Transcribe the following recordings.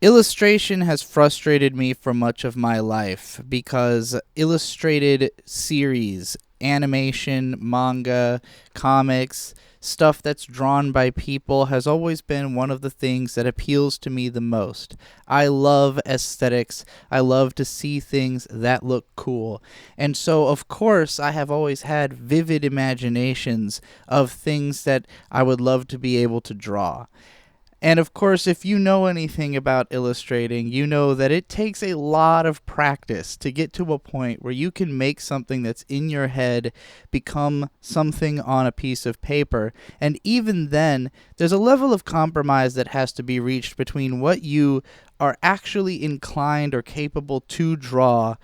Illustration has frustrated me for much of my life because illustrated series, animation, manga, comics, stuff that's drawn by people has always been one of the things that appeals to me the most. I love aesthetics. I love to see things that look cool. And so, of course, I have always had vivid imaginations of things that I would love to be able to draw. And of course, if you know anything about illustrating, you know that it takes a lot of practice to get to a point where you can make something that's in your head become something on a piece of paper. And even then, there's a level of compromise that has to be reached between what you are actually inclined or capable to draw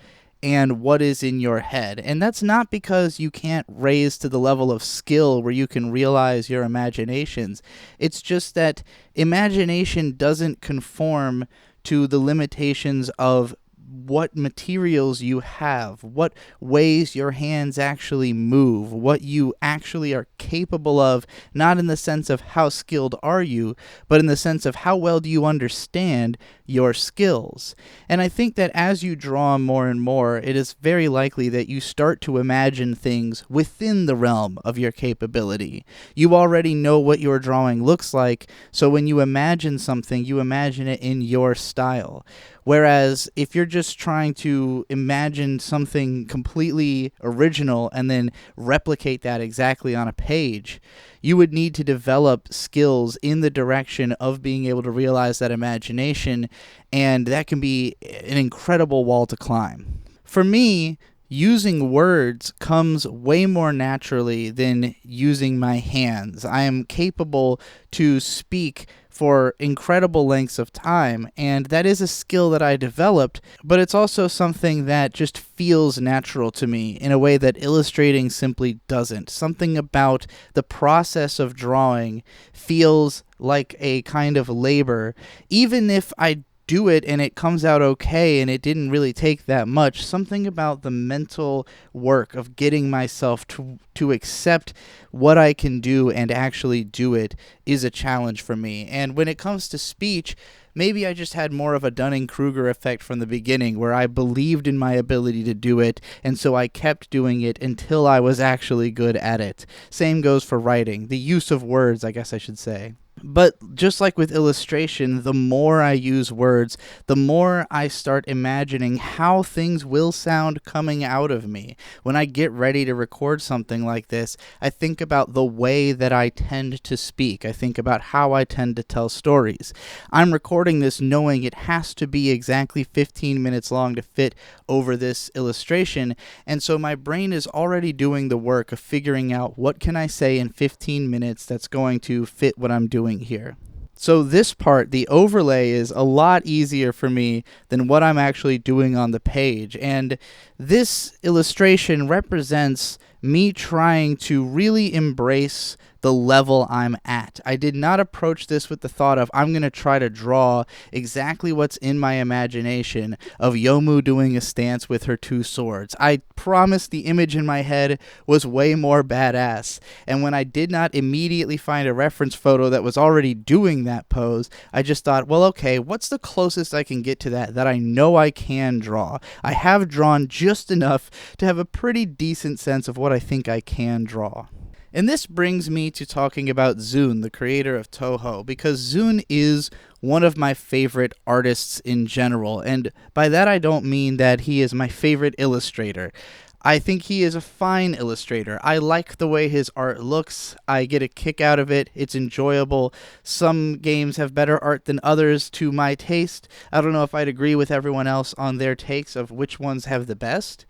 and what is in your head. And that's not because you can't raise to the level of skill where you can realize your imaginations. It's just that imagination doesn't conform to the limitations of what materials you have, what ways your hands actually move, what you actually are capable of, not in the sense of how skilled are you, but in the sense of how well do you understand your skills. And I think that as you draw more and more, it is very likely that you start to imagine things within the realm of your capability. You already know what your drawing looks like, so when you imagine something, you imagine it in your style. Whereas if you're just trying to imagine something completely original and then replicate that exactly on a page, you would need to develop skills in the direction of being able to realize that imagination, and that can be an incredible wall to climb. For me, using words comes way more naturally than using my hands. I am capable to speak for incredible lengths of time, and that is a skill that I developed, but it's also something that just feels natural to me in a way that illustrating simply doesn't. Something about the process of drawing feels like a kind of labor, even if I do it and it comes out okay and it didn't really take that much. Something about the mental work of getting myself to accept what I can do and actually do it is a challenge for me. And when it comes to speech, maybe I just had more of a Dunning-Kruger effect from the beginning where I believed in my ability to do it, and so I kept doing it until I was actually good at it. Same goes for writing, the use of words, I guess I should say. But just like with illustration, the more I use words, the more I start imagining how things will sound coming out of me. When I get ready to record something like this, I think about the way that I tend to speak. I think about how I tend to tell stories. I'm recording this knowing it has to be exactly 15 minutes long to fit over this illustration, and so my brain is already doing the work of figuring out what can I say in 15 minutes that's going to fit what I'm doing here. So this part, the overlay, is a lot easier for me than what I'm actually doing on the page. And this illustration represents me trying to really embrace the level I'm at. I did not approach this with the thought of I'm going to try to draw exactly what's in my imagination of Yomu doing a stance with her two swords. I promise the image in my head was way more badass. And when I did not immediately find a reference photo that was already doing that pose, I just thought, well, okay, what's the closest I can get to that I know I can draw? I have drawn just enough to have a pretty decent sense of what I think I can draw. And this brings me to talking about ZUN, the creator of Touhou, because ZUN is one of my favorite artists in general, and by that I don't mean that he is my favorite illustrator. I think he is a fine illustrator. I like the way his art looks. I get a kick out of it. It's enjoyable. Some games have better art than others to my taste. I don't know if I'd agree with everyone else on their takes of which ones have the best.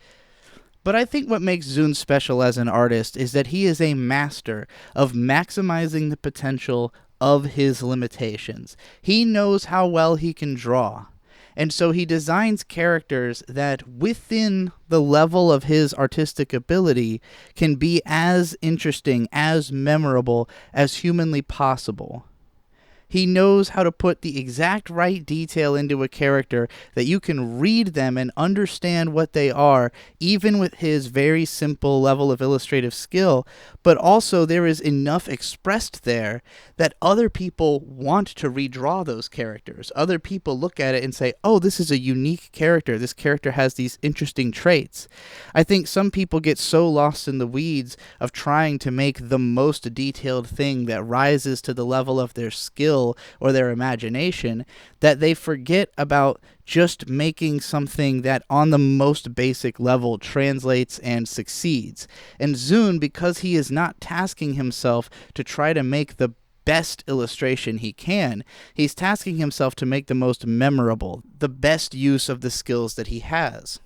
But I think what makes ZUN special as an artist is that he is a master of maximizing the potential of his limitations. He knows how well he can draw. And so he designs characters that, within the level of his artistic ability, can be as interesting, as memorable as humanly possible. He knows how to put the exact right detail into a character that you can read them and understand what they are, even with his very simple level of illustrative skill. But also there is enough expressed there that other people want to redraw those characters. Other people look at it and say, oh, this is a unique character. This character has these interesting traits. I think some people get so lost in the weeds of trying to make the most detailed thing that rises to the level of their skill or their imagination that they forget about just making something that on the most basic level translates and succeeds. And ZUN, because he is not tasking himself to try to make the best illustration he can, he's tasking himself to make the most memorable, the best use of the skills that he has.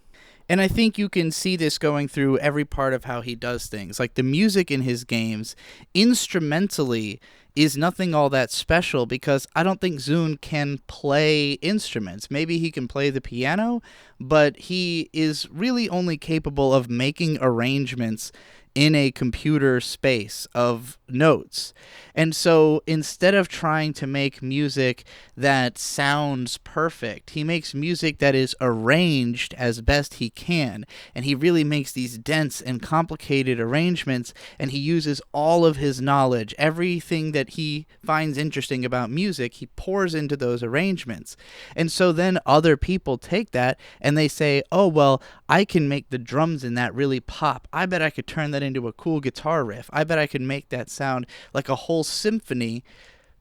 And I think you can see this going through every part of how he does things. Like the music in his games, instrumentally, is nothing all that special because I don't think ZUN can play instruments. Maybe he can play the piano, but he is really only capable of making arrangements in a computer space of notes. And so instead of trying to make music that sounds perfect, he makes music that is arranged as best he can. And he really makes these dense and complicated arrangements, and he uses all of his knowledge. Everything that he finds interesting about music, he pours into those arrangements. And so then other people take that and they say, oh, well, I can make the drums in that really pop. I bet I could turn that into a cool guitar riff. I bet I could make that sound like a whole symphony,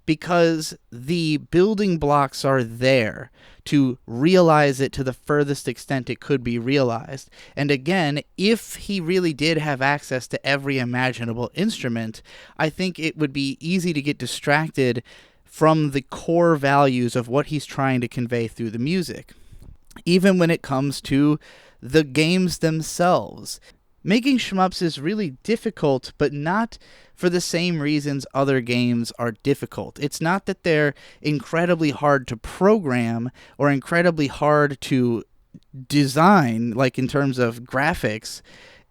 because the building blocks are there to realize it to the furthest extent it could be realized. And again, if he really did have access to every imaginable instrument, I think it would be easy to get distracted from the core values of what he's trying to convey through the music. Even when it comes to the games themselves, making shmups is really difficult, but not for the same reasons other games are difficult. It's not that they're incredibly hard to program or incredibly hard to design, like in terms of graphics.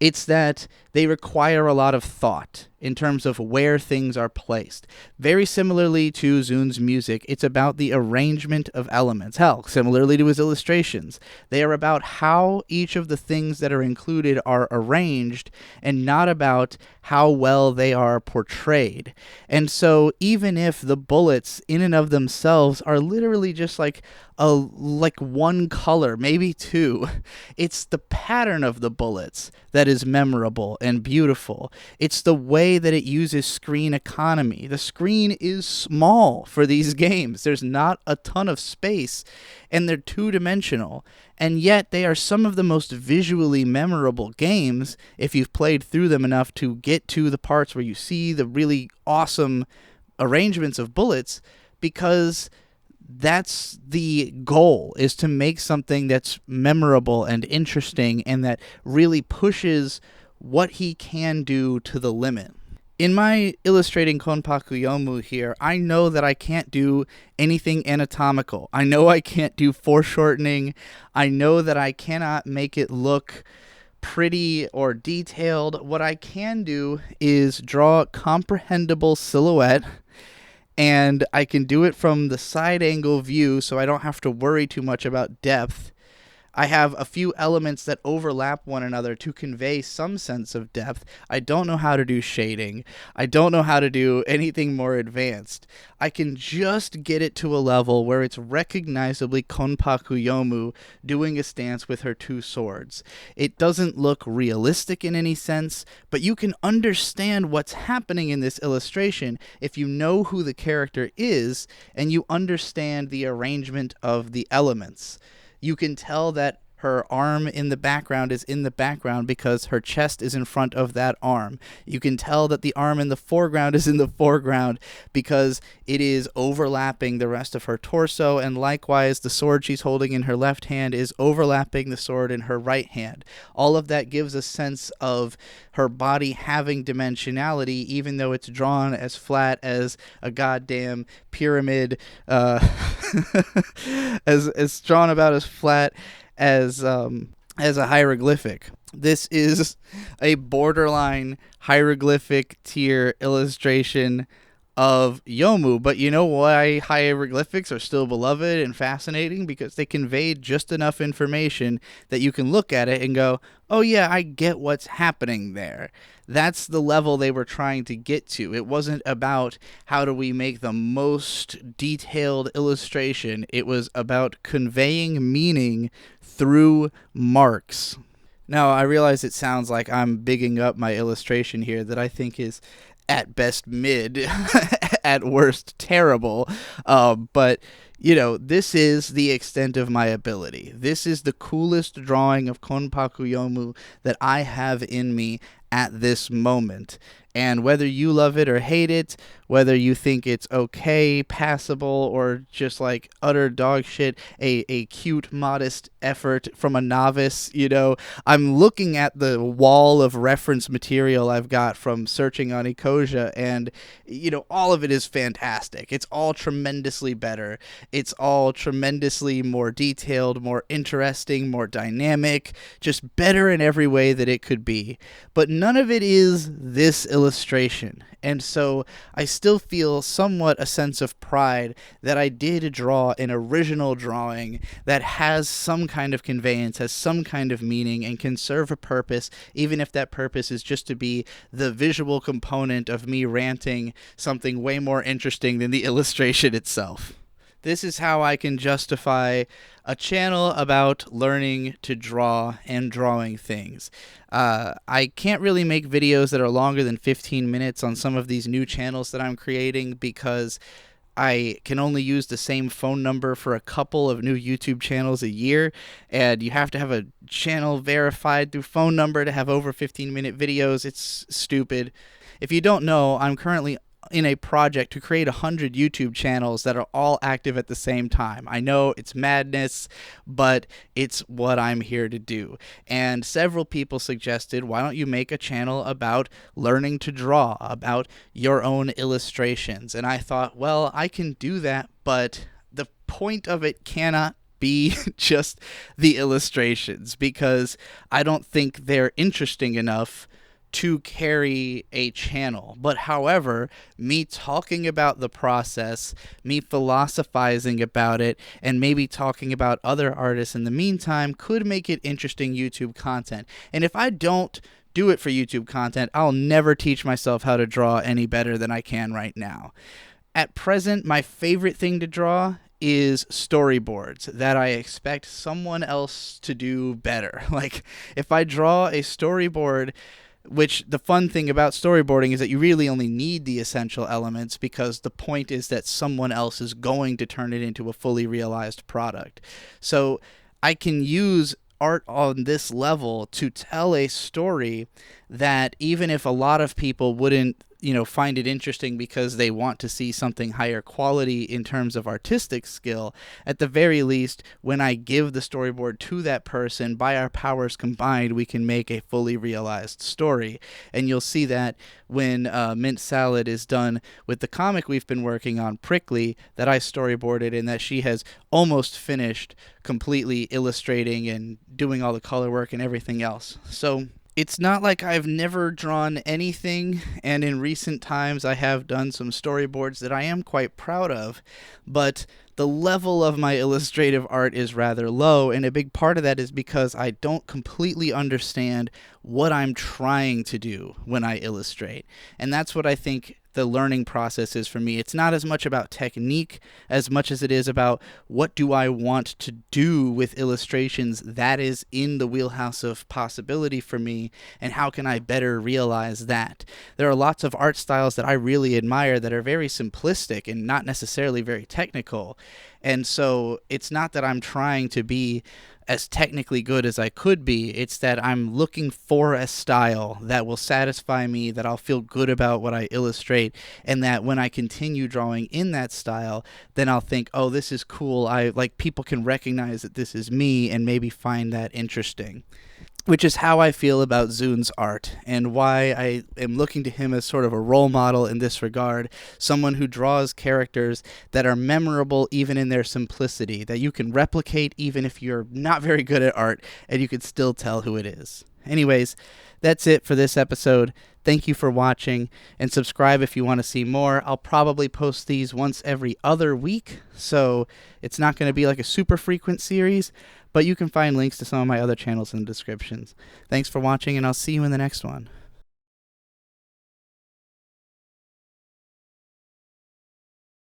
It's that they require a lot of thought in terms of where things are placed. Very similarly to ZUN's music, it's about the arrangement of elements. Hell, similarly to his illustrations, they are about how each of the things that are included are arranged and not about how well they are portrayed. And so even if the bullets in and of themselves are literally just like one color, maybe two, it's the pattern of the bullets that is memorable and beautiful. It's the way that it uses screen economy. The screen is small for these games. There's not a ton of space, and they're two-dimensional. And yet they are some of the most visually memorable games if you've played through them enough to get to the parts where you see the really awesome arrangements of bullets, because that's the goal, is to make something that's memorable and interesting and that really pushes what he can do to the limit. In my illustrating Konpaku Youmu here, I know that I can't do anything anatomical. I know I can't do foreshortening. I know that I cannot make it look pretty or detailed. What I can do is draw a comprehensible silhouette, and I can do it from the side angle view so I don't have to worry too much about depth. I have a few elements that overlap one another to convey some sense of depth. I don't know how to do shading. I don't know how to do anything more advanced. I can just get it to a level where it's recognizably Konpaku Youmu doing a stance with her two swords. It doesn't look realistic in any sense, but you can understand what's happening in this illustration if you know who the character is and you understand the arrangement of the elements. You can tell that her arm in the background is in the background because her chest is in front of that arm. You can tell that the arm in the foreground is in the foreground because it is overlapping the rest of her torso, and likewise the sword she's holding in her left hand is overlapping the sword in her right hand. All of that gives a sense of her body having dimensionality, even though it's drawn as flat as a goddamn pyramid, as drawn about as flat as a hieroglyphic. This is a borderline hieroglyphic tier illustration. of Yomu. But you know why hieroglyphics are still beloved and fascinating? Because they convey just enough information that you can look at it and go, oh yeah, I get what's happening there. That's the level they were trying to get to. It wasn't about how do we make the most detailed illustration. It was about conveying meaning through marks. Now, I realize it sounds like I'm bigging up my illustration here that I think is at best mid, at worst terrible. But, this is the extent of my ability. This is the coolest drawing of Konpaku Youmu that I have in me at this moment. And whether you love it or hate it, whether you think it's okay, passable, or just like utter dog shit, a cute, modest effort from a novice, I'm looking at the wall of reference material I've got from searching on Ecosia, and, all of it is fantastic. It's all tremendously better. It's all tremendously more detailed, more interesting, more dynamic, just better in every way that it could be. But none of it is this illustration. And so I still feel somewhat a sense of pride that I did draw an original drawing that has some kind of conveyance, has some kind of meaning, and can serve a purpose, even if that purpose is just to be the visual component of me ranting something way more interesting than the illustration itself. This is how I can justify a channel about learning to draw and drawing things. I can't really make videos that are longer than 15 minutes on some of these new channels that I'm creating because I can only use the same phone number for a couple of new YouTube channels a year, and you have to have a channel verified through phone number to have over 15-minute videos. It's stupid. If you don't know, I'm currently in a project to create 100 YouTube channels that are all active at the same time. I know it's madness, but it's what I'm here to do. And several people suggested, why don't you make a channel about learning to draw, about your own illustrations? And I thought, well, I can do that, but the point of it cannot be just the illustrations, because I don't think they're interesting enough to carry a channel. But however, me talking about the process, me philosophizing about it, and maybe talking about other artists in the meantime could make it interesting YouTube content. And if I don't do it for YouTube content, I'll never teach myself how to draw any better than I can right now. At present, my favorite thing to draw is storyboards that I expect someone else to do better. Like, if I draw a storyboard, which the fun thing about storyboarding is that you really only need the essential elements because the point is that someone else is going to turn it into a fully realized product. So I can use art on this level to tell a story that even if a lot of people wouldn't find it interesting because they want to see something higher quality in terms of artistic skill, at the very least, when I give the storyboard to that person, by our powers combined, we can make a fully realized story. And you'll see that when Mint Salad is done with the comic we've been working on, Prickly, that I storyboarded and that she has almost finished completely illustrating and doing all the color work and everything else. So it's not like I've never drawn anything, and in recent times I have done some storyboards that I am quite proud of, but the level of my illustrative art is rather low, and a big part of that is because I don't completely understand what I'm trying to do when I illustrate. And that's what I think the learning process is for me. It's not as much about technique as much as it is about what do I want to do with illustrations that is in the wheelhouse of possibility for me, and how can I better realize that. There are lots of art styles that I really admire that are very simplistic and not necessarily very technical. And so it's not that I'm trying to be as technically good as I could be, it's that I'm looking for a style that will satisfy me, that I'll feel good about what I illustrate, and that when I continue drawing in that style, then I'll think, oh, this is cool, people can recognize that this is me and maybe find that interesting. Which is how I feel about ZUN's art, and why I am looking to him as sort of a role model in this regard, someone who draws characters that are memorable even in their simplicity, that you can replicate even if you're not very good at art, and you can still tell who it is. Anyways, that's it for this episode. Thank you for watching, and subscribe if you want to see more. I'll probably post these once every other week, so it's not going to be like a super frequent series, but you can find links to some of my other channels in the descriptions. Thanks for watching, and I'll see you in the next one.